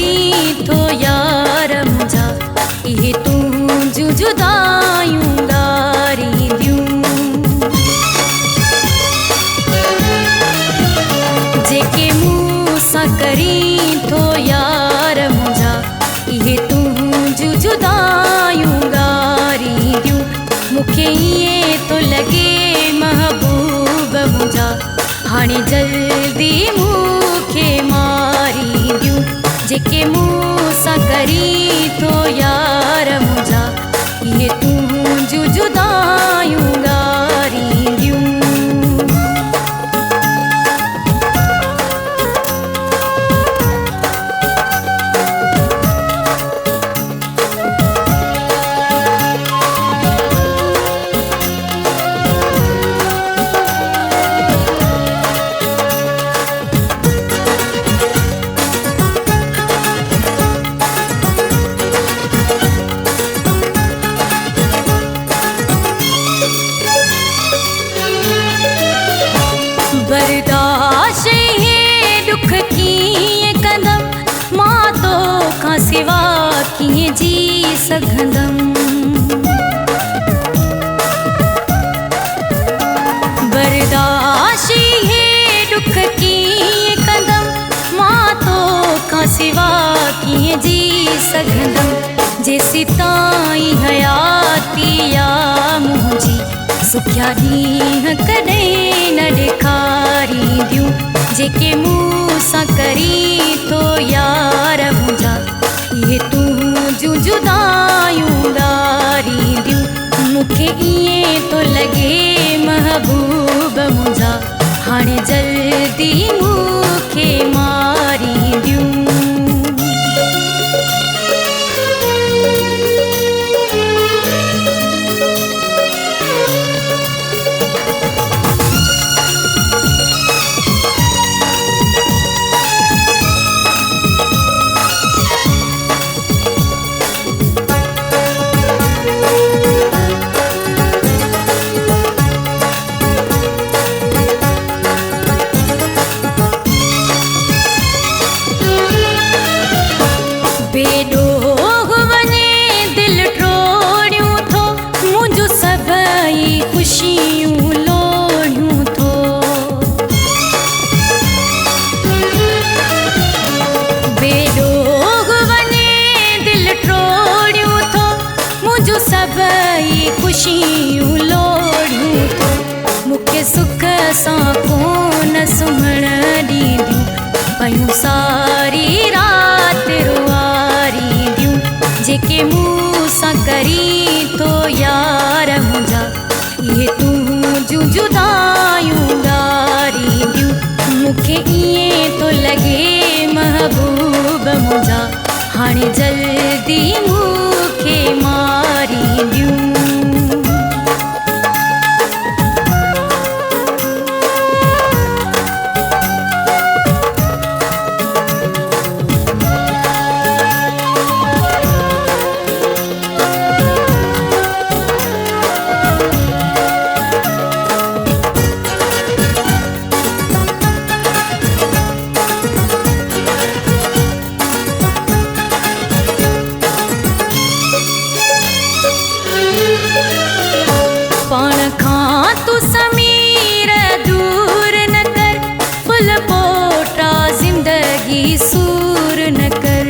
करी थो यार मुझा इहे तूं जुदायूं ॻारींदियूं। जेके मूं सां करी थो यार मुझा इहे तूं जुदायूं ॻारींदियूं। मूंखे ईअं थो लॻे महबूब मुझा हाणे जल्दी मूंखे मारींदियूं। जेके मूं सां करी थो यार मुझा इहे तूं जुदायूं ॻारींदियूं। बर्दाश्त हे दुख कीअं कंदमि मां तोखां सिवा कीअं जी सघंदमि। बर्दाश्त हे दुख कीअं कंदमि मां तोखां सिवा कीअं जी सघंदमि। जेसि ताईं हयाती या मुंहिंजी सुखिया ॾींहं कॾहिं न ॾेखारींदियूं। जेके मूं सां करी थो यार मुंहिंजा इहे तूं जुदायूं ॻारींदियूं। मूंखे ईअं थो लॻे महबूब मुंहिंजा हाणे जल्दी मूंखे मारींदियूं। बेॾोह वञे दिलि टोड़ियूं थो मुंहिंजूं सभई ख़ुशियूं लोड़ियूं थो। बेॾोह वञे दिलि टोड़ियूं थो मुंहिंजूं सभई ख़ुशियूं लोड़ियूं थो। मूंखे सुख सां कोन सुम्हण ॾींदियूं पयूं सारी राति रुआरींदियूं। जेके मूं सां करी थो यार मुंहिंजा इहे तूं जुदायूं ॻारींदियूं। मूंखे ईअं थो लॻे महबूब मुंहिंजा हाणे जल्दी मूंखे मारींदियूं। पाण खां तूं समीर दूर न कर फुल पोटा ज़िंदगी सूर न कर।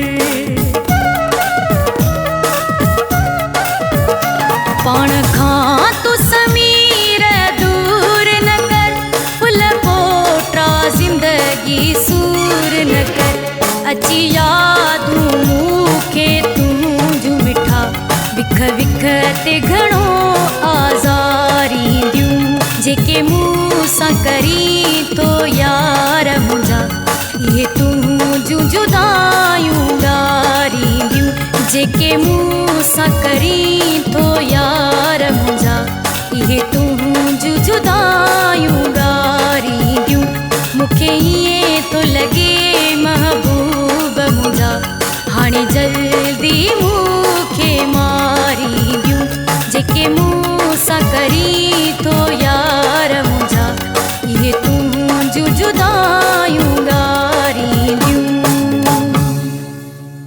पाण खां तूं समीर दूर न कर फुल पोटा ज़िंदगी सूर न कर। अची यादूं मूंखे तूं मिठा विख विख ते घणो आज़ारींदियूं। जेके मूं सां करी थो यार मुंहिंजा इहे तूं जुदायूं ॻारींदियूं। जेके मूं सां करी थो यार मुंहिंजा इहे तूं जुदायूं ॻारींदियूं। मूंखे ईअं थो लॻे महबूब मुंहिंजा हाणे जल्दी मूंखे मार